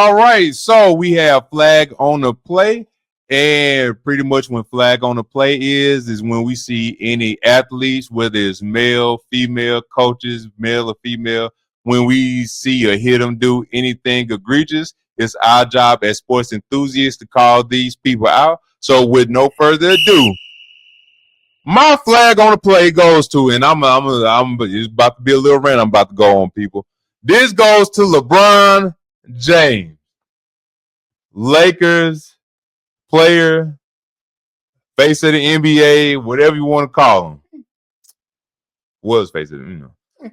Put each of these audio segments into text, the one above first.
All right, so we have flag on the play, and pretty much when flag on the play is when we see any athletes, whether it's male, female, coaches, male or female, when we see or hear them do anything egregious, it's our job as sports enthusiasts to call these people out. So with no further ado, my flag on the play goes to, and it's about to be a little rant I'm about to go on, people. This goes to LeBron James. Lakers player, face of the NBA, whatever you want to call him. Was face of it,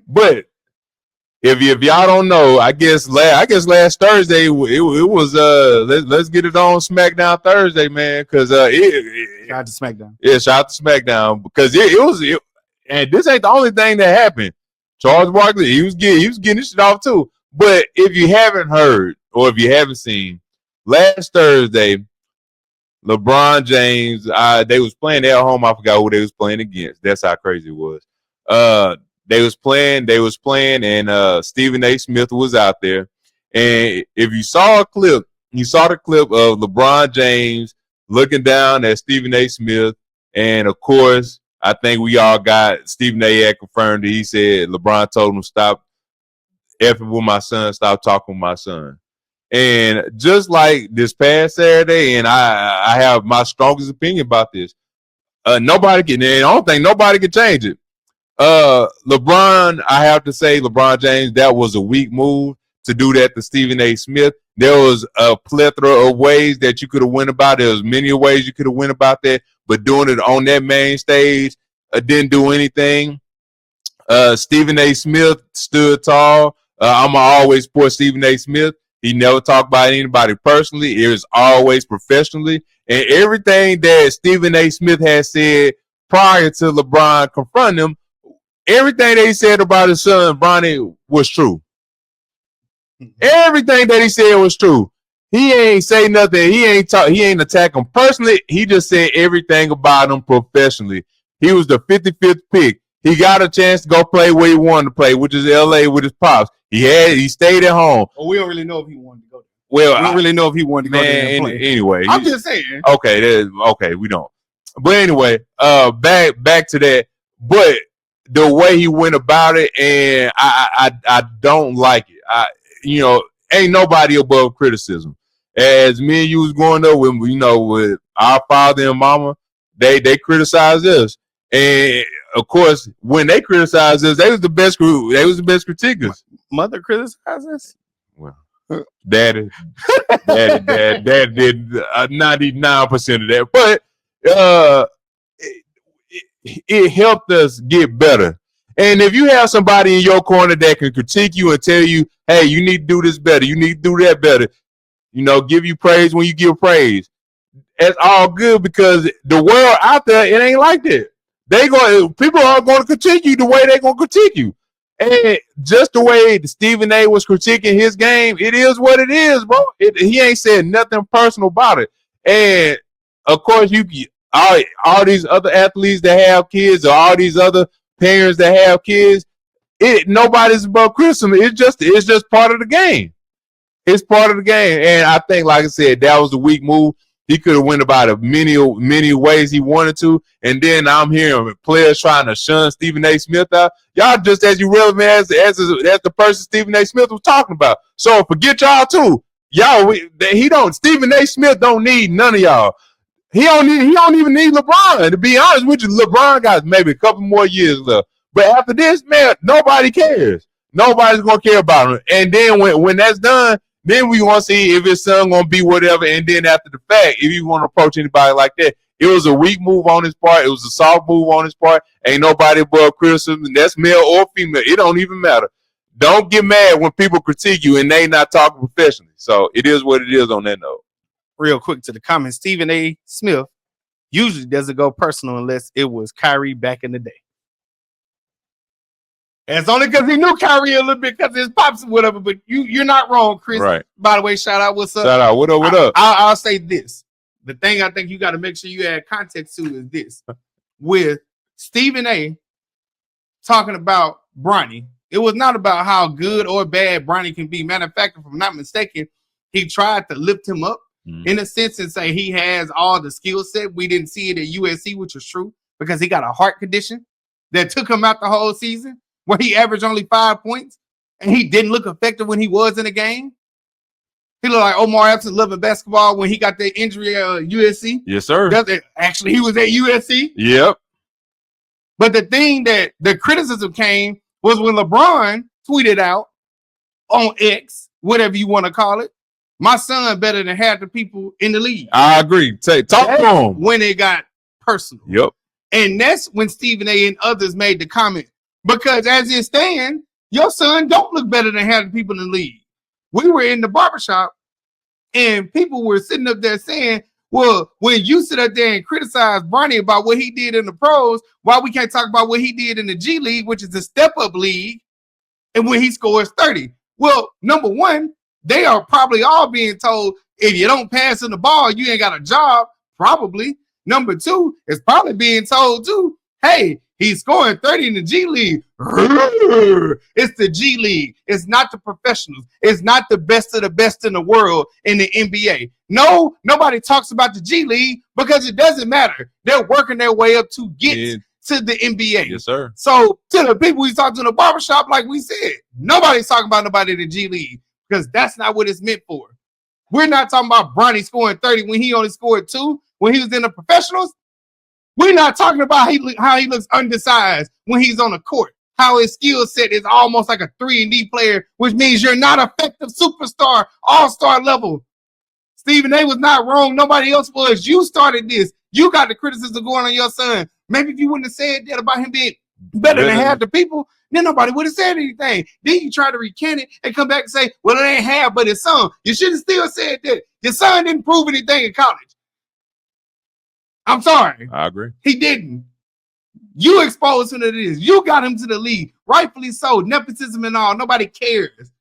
But if y'all don't know, I guess last Thursday it was let's get it on SmackDown Thursday, man, because shout out to SmackDown. Yeah, shout out to SmackDown because it was and this ain't the only thing that happened. Charles Barkley, he was getting this shit off too. But if you haven't heard or if you haven't seen, last Thursday, LeBron James, they was playing at home. I forgot who they was playing against. That's how crazy it was. They was playing, and Stephen A. Smith was out there. And if you saw a clip, you saw the clip of LeBron James looking down at Stephen A. Smith. And of course, I think we all got Stephen A. had confirmed that he said LeBron told him stop effing with my son, stop talking with my son. And just like this past Saturday, and I have my strongest opinion about this. I don't think nobody can change it. LeBron, I have to say, LeBron James, that was a weak move to do that to Stephen A. Smith. There was a plethora of ways that you could have went about it. There was many ways you could have went about that, but doing it on that main stage didn't do anything. Stephen A. Smith stood tall. I'm going to always support Stephen A. Smith. He never talked about anybody personally. It was always professionally. And everything that Stephen A. Smith had said prior to LeBron confronting him, everything that he said about his son, Bronny, was true. Everything that he said was true. He ain't say nothing. He ain't attack him personally. He just said everything about him professionally. He was the 55th pick. He got a chance to go play where he wanted to play, which is LA with his pops. He stayed at home. Well, we don't really know if he wanted to go there. Well, we don't really know if he wanted to go there and play. Anyway. I'm just saying. Okay, we don't. But anyway, back to that. But the way he went about it, and I don't like it. Ain't nobody above criticism. As me and you was growing up with our father and mama, they criticized us. And of course, when they criticized us, they was the best group. They was the best critiquers. Mother criticized us? Well, Daddy did 99% of that. But it helped us get better. And if you have somebody in your corner that can critique you and tell you, hey, you need to do this better, you need to do that better, give you praise when you give praise, that's all good because the world out there, it ain't like that. People are going to critique you the way they're going to critique you. And just the way Stephen A. was critiquing his game, it is what it is, bro. He ain't said nothing personal about it. And of course, all these other athletes that have kids or all these other parents that have kids, nobody's above criticism. It's just part of the game. It's part of the game. And I think, like I said, that was a weak move. He could have went about it many ways he wanted to. And then I'm hearing players trying to shun Stephen A. Smith out. Y'all just as irrelevant as the person Stephen A. Smith was talking about. So forget y'all too. Stephen A. Smith don't need none of y'all. He don't even need LeBron. To be honest with you, LeBron got maybe a couple more years left. But after this, man, nobody cares. Nobody's gonna care about him. And then when that's done, then we want to see if his son gonna be whatever. And then after the fact, if you want to approach anybody like that, it was a weak move on his part. It was a soft move on his part. Ain't nobody above criticism. That's male or female. It don't even matter. Don't get mad when people critique you and they not talking professionally. So it is what it is on that note. Real quick to the comments, Stephen A. Smith usually doesn't go personal unless it was Kyrie back in the day. And it's only because he knew Kyrie a little bit because of his pops or whatever. But you're not wrong, Chris. Right. By the way, shout out. What's up? Shout out. What up? What up? I'll say this. The thing I think you got to make sure you add context to is this. With Stephen A. talking about Bronny, it was not about how good or bad Bronny can be. Matter of fact, if I'm not mistaken, he tried to lift him up in a sense and say he has all the skill set. We didn't see it at USC, which was true because he got a heart condition that took him out the whole season where he averaged only 5 points and he didn't look effective when he was in a game. He looked like Omar Epps loving basketball when he got that injury at USC. Yes, sir. Actually, he was at USC. Yep. But the thing that the criticism came was when LeBron tweeted out on X, whatever you want to call it, my son better than half the people in the league. I agree. Talk to him. When it got personal. Yep. And that's when Stephen A. and others made the comment. Because as it stands, your son don't look better than half the people in the league. We were in the barbershop and people were sitting up there saying, well, when you sit up there and criticize Bronny about what he did in the pros, why we can't talk about what he did in the G League, which is the step-up league, and when he scores 30? Well, number one, they are probably all being told, if you don't pass in the ball, you ain't got a job, probably. Number two, it's probably being told, too, hey, he's scoring 30 in the G League. It's the G League. It's not the professionals. It's not the best of the best in the world in the NBA. No, nobody talks about the G League because it doesn't matter. They're working their way up to get to the NBA. Yes, sir. So to the people we talk to in the barbershop, like we said, nobody's talking about nobody in the G League because that's not what it's meant for. We're not talking about Bronny scoring 30 when he only scored 2 when he was in the professionals. We're not talking about how he looks undersized when he's on the court, how his skill set is almost like a 3-and-D player, which means you're not effective superstar, all-star level. Stephen A. was not wrong. Nobody else was. You started this. You got the criticism going on your son. Maybe if you wouldn't have said that about him being better than half the people, then nobody would have said anything. Then you try to recant it and come back and say, well, it ain't half, but his son. You should have still said that. Your son didn't prove anything in college. I'm sorry. I agree. He didn't. You exposed him to this. You got him to the league. Rightfully so. Nepotism and all. Nobody cares.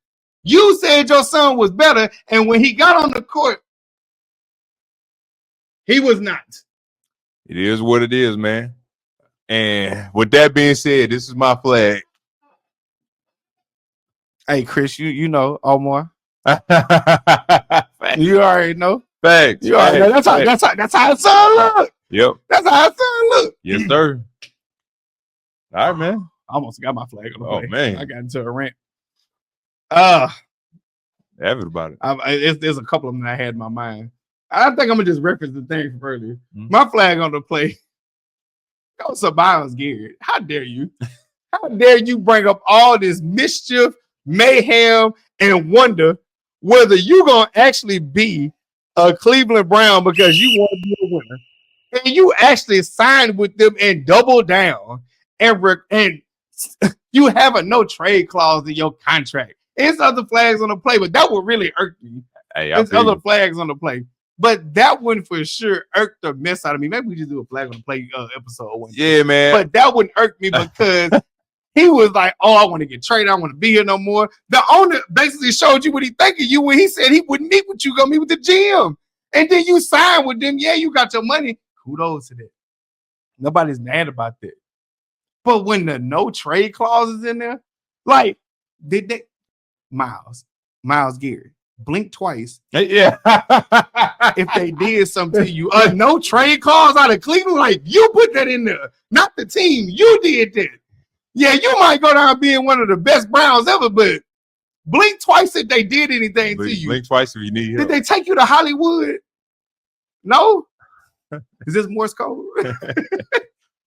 You said your son was better, and when he got on the court, he was not. It is what it is, man. And with that being said, this is my flag. Hey, Chris, you know Omar. You already know. Facts. You already know. That's how his son look. Yep. That's how his son look. Yes, sir. All right, man. I almost got my flag on the play. Man. I got into a rant. Everybody. There's a couple of them that I had in my mind. I think I'm gonna just reference the thing from earlier. My flag on the play. Go Sabine's Garrett. How dare you? How dare you bring up all this mischief, mayhem, and wonder whether you're gonna actually be a Cleveland Brown because you want to be a winner, and you actually signed with them and double down, and you have a no trade clause in your contract. It's other flags on the play, but that would really irk me. Hey, there's other flags on the play. But that one for sure irked the mess out of me. Maybe we just do a flag on the play episode one. Yeah, man. But that wouldn't irk me because he was like, oh, I want to get traded. I want to be here no more. The owner basically showed you what he think of you when he said he wouldn't meet with you, go meet with the GM. And then you sign with them. Yeah, you got your money. Kudos to that. Nobody's mad about that. But when the no trade clause is in there, like, did they Miles Garrett blink twice? Yeah. If they did something to you, no trade clause out of Cleveland, like you put that in there, not the team. You did that. Yeah, you might go down being one of the best Browns ever, but blink twice if they did anything to you. Blink twice if you need help. Did they take you to Hollywood? No. Is this Morse code?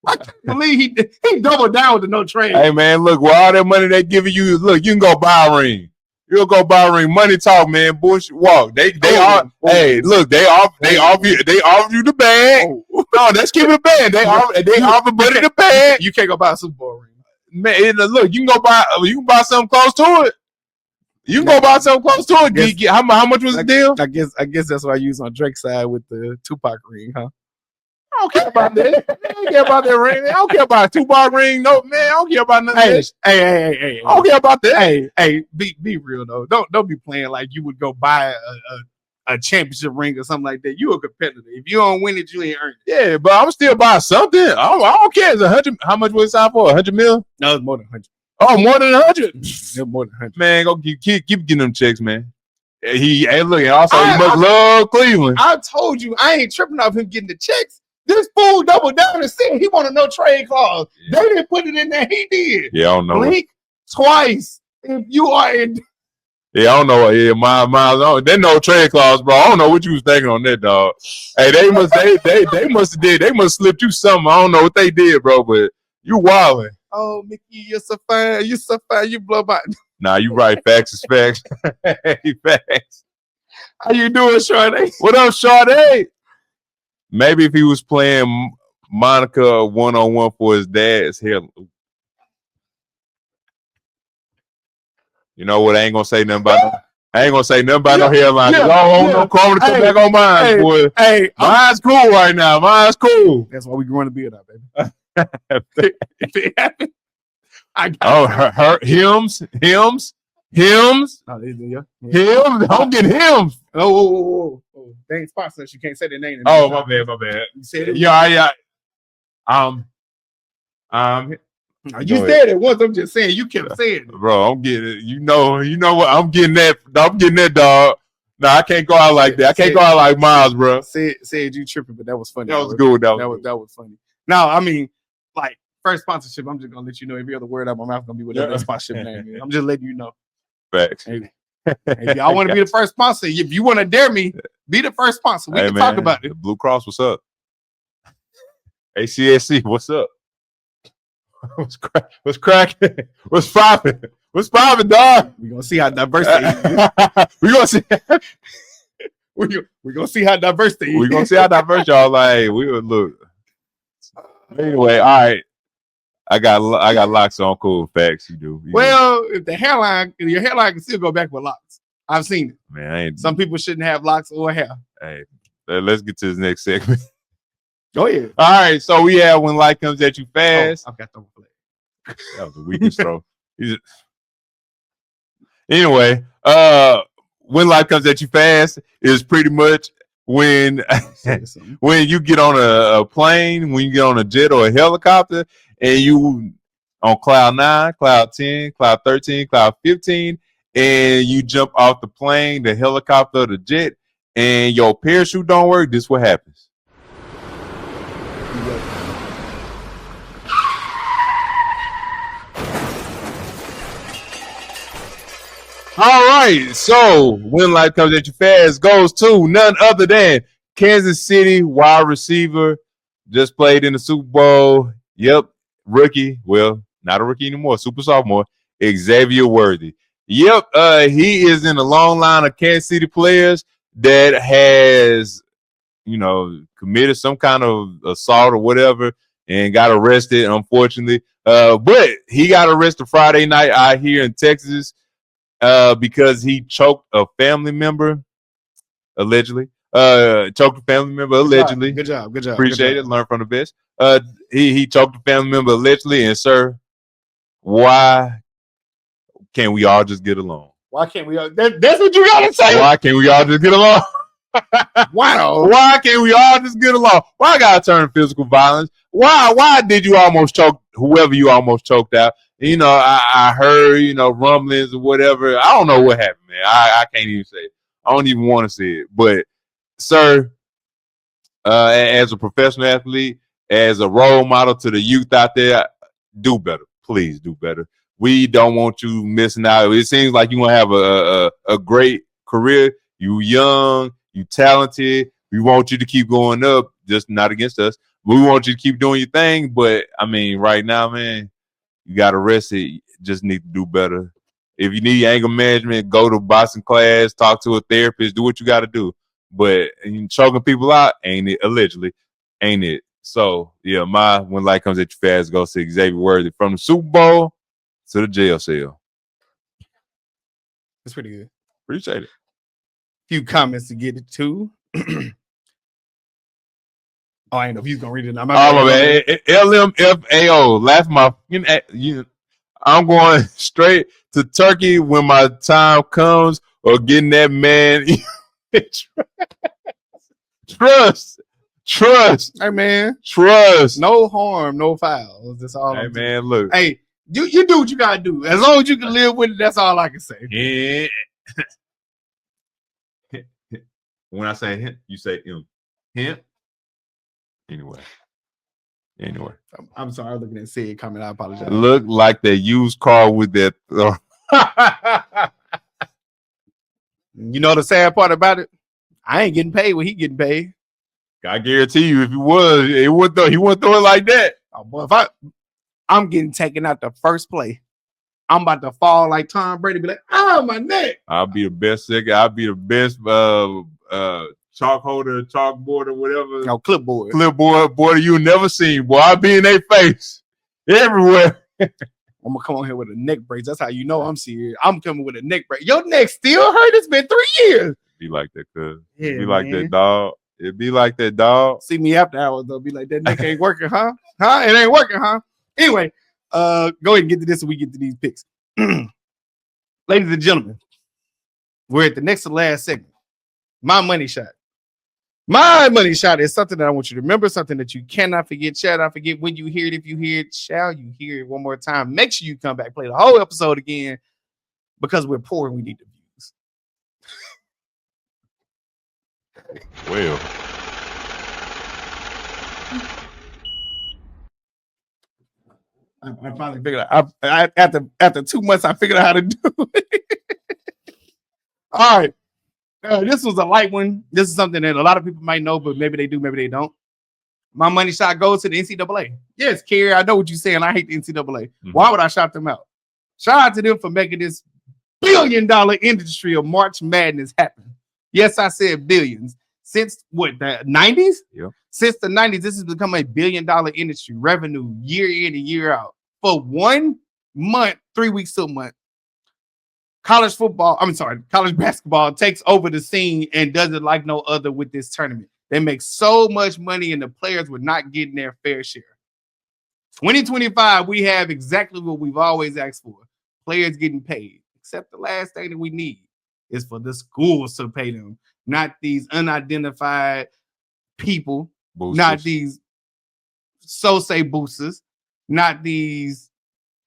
I can't believe he doubled down with the no trade. Hey man, look, with all that money they giving you, look, you can go buy a ring. You'll go buy a ring. Money talk, man. Bullshit walk. Hey, look, they offer you the bag. No, let's keep it bad. They offer buddy the bag. You can't go buy a Super Bowl ring. Man, look, you can buy something close to it. You can go buy something close to it. How much was the deal? I guess that's what I use on Drake's side with the Tupac ring, huh? I don't care about that. I don't care about that ring. I don't care about a Tupac ring. No, man, I don't care about none of that. Hey. I don't care about that. Hey, be real though. Don't be playing like you would go buy a championship ring or something like that. You a competitor. If you don't win it, you ain't earned it. Yeah, but I'm still buying something. I don't care. It's 100. How much was it signed for? 100 mil? No, it's more than 100. Oh, more than 100. It's more than 100. Man, go keep getting them checks, man. Hey, look, and also he must love Cleveland. I told you I ain't tripping off him getting the checks. This fool doubled down and said he want a no trade clause. Yeah. They didn't put it in there. He did. Yeah, I don't know. Blink twice if you are in. Yeah, I don't know. Yeah, Miles. They no trade clause, bro. I don't know what you was thinking on that, dog. Hey, they must have slipped you something. I don't know what they did, bro, but you wildin'. Oh, Mickey, you're so fine. You blow by. Nah, you right. Facts is facts. Hey, facts. How you doing, Sade? What up, Sade? Maybe if he was playing Monica one-on-one for his dad's hair. You know what? I ain't gonna say nothing about no hairline. No karma to come back on mine, boy. Hey, mine's cool right now. Mine's cool. That's why we growing the beard out, baby. If it happens, I got hymns. Oh, yeah. Hymns. Don't get hymns. Oh. They ain't sponsors. You can't say their name. Oh, my bad. You said it. Yeah. You said it once. I'm just saying you kept saying it. Bro, I'm getting it. You know what? I'm getting that, dog. No, I can't go out like that. I can't go out like Miles, bro. Said you tripping, but that was funny. That was good. That was funny. No, I mean, like first sponsorship. I'm just gonna let you know every other word out of my mouth gonna be whatever that sponsorship name is. I'm just letting you know. Facts. Hey, if y'all want to be the first sponsor, if you want to dare me, be the first sponsor. We can talk about it. Blue Cross, what's up? ACSC, what's up? What's cracking? What's popping? What's popping, dog? We're gonna see how diversity is. We're gonna see. We're gonna see how diversity is. We're gonna see how diverse y'all like. We would look. Anyway, all right. I got locks on. Cool. Facts. You do. Well, if your hairline can still go back with locks. I've seen it. Man, some people shouldn't have locks or hair. Hey, let's get to this next segment. Go ahead. All right. So we have when life comes at you fast. I've got the flag. That was the weakest throw. Anyway, when life comes at you fast is pretty much when you get on a plane, when you get on a jet or a helicopter, and you on cloud 9, cloud 10, cloud 13, cloud 15, and you jump off the plane, the helicopter, the jet, and your parachute don't work. This is what happens. All right, so when life comes at you fast goes to none other than Kansas City wide receiver, just played in the Super Bowl. Yep, rookie. Well, not a rookie anymore, super sophomore, Xavier Worthy. Yep, he is in a long line of Kansas City players that has, committed some kind of assault or whatever and got arrested, unfortunately. But he got arrested Friday night out here in Texas. Because he choked a family member, allegedly. Good job. Appreciate it. Learn from the best. He choked a family member allegedly. And sir, why can't we all just get along? Why can't we all? That's what you gotta say. Why can't we all just get along? Wow. Why can't we all just get along? Why gotta turn physical violence? Why did you almost choke whoever you almost choked out? I heard, rumblings or whatever. I don't know what happened, man. I can't even say it. I don't even want to say it. But, sir, as a professional athlete, as a role model to the youth out there, do better. Please do better. We don't want you missing out. It seems like you want to have a great career. You young, you talented. We want you to keep going up, just not against us. We want you to keep doing your thing. But, right now, man, you got arrested. Just need to do better. If you need anger management, go to boxing class, talk to a therapist, do what you got to do. But choking people out, ain't it? Allegedly, ain't it? So, yeah, when life comes at you fast, go to Xavier Worthy from the Super Bowl to the jail cell. That's pretty good. Appreciate it. Few comments to get it to. Oh, I ain't know if he's gonna read it now. Man. LMFAO. Laugh my. I'm going straight to Turkey when my time comes, or getting that man. Trust. Hey man, trust. No harm, no foul. That's all. Hey man, look. Hey, you do what you gotta do. As long as you can live with it, that's all I can say. Yeah. When I say hint, you say hint. Anyway. I'm sorry, I'm looking at said comment. I apologize. Look like the used car with that. You know the sad part about it? I ain't getting paid when he getting paid. I guarantee you, if he was, he wouldn't throw it like that. Oh boy, if I'm getting taken out the first play, I'm about to fall like Tom Brady. Be like, oh my neck. I'll be the best second. I'll be the best chalk holder, chalkboard, or whatever. No, clipboard. Boy, you never seen. Boy, I'll be in their face everywhere. I'm gonna come on here with a neck brace. That's how you know I'm serious. I'm coming with a neck brace. Your neck still hurt. It's been 3 years. Be like that, cuz. Yeah, be like that, dog. It be like that, dog. See me after hours though. Be like, that neck ain't working, huh? Huh? It ain't working, huh? Anyway, go ahead and get to this and we get to these picks. Ladies and gentlemen, we're at the next to last segment. My money shot. My money shot is something that I want you to remember, something that you cannot forget. Shall not forget when you hear it. If you hear it, shall you hear it one more time? Make sure you come back, play the whole episode again, because we're poor and we need the views. Well, I finally figured out. After 2 months, I figured out how to do it. All right. This was a light one. This is something that a lot of people might know, but maybe they do, maybe they don't. My money shot goes to the NCAA. Yes, Kerry, I know what you're saying. I hate the NCAA. Mm-hmm. Why would I shout them out? Shout out to them for making this billion-dollar industry of March Madness happen. Yes, I said billions. Since what, the 90s? Yeah. Since the 90s, this has become a billion-dollar industry revenue year in and year out. For 1 month, 3 weeks to a month, college basketball takes over the scene and does it like no other with this tournament. They make so much money and the players were not getting their fair share. 2025, we have exactly what we've always asked for. Players getting paid. Except the last thing that we need is for the schools to pay them, not these unidentified people, boosters. Not these so-say boosters, not these,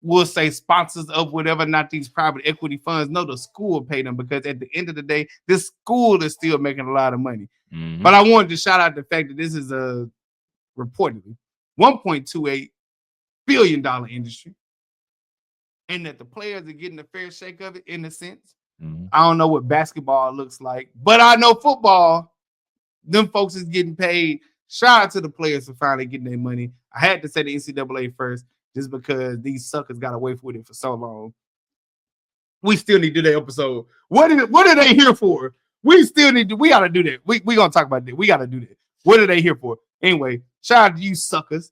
we'll say, sponsors of whatever, not these private equity funds. No, the school pay them, because at the end of the day, this school is still making a lot of money. Mm-hmm. But I wanted to shout out the fact that this is a reportedly $1.28 billion industry, and that the players are getting a fair shake of it in a sense. Mm-hmm. I don't know what basketball looks like, but I know football, them folks is getting paid. Shout out to the players for finally getting their money. I had to say the NCAA first, just because these suckers got away with it for so long. We still need to do that episode. What are they here for? We got to do that. We going to talk about that. We got to do that. What are they here for? Anyway, shout out to you suckers,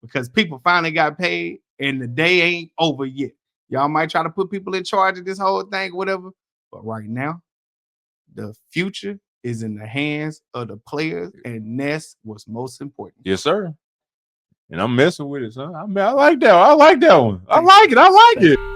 because people finally got paid and the day ain't over yet. Y'all might try to put people in charge of this whole thing or whatever, but right now, the future is in the hands of the players, and that's what's most important. Yes, sir. And I'm messing with it, son. I like that. I like that one. I like it.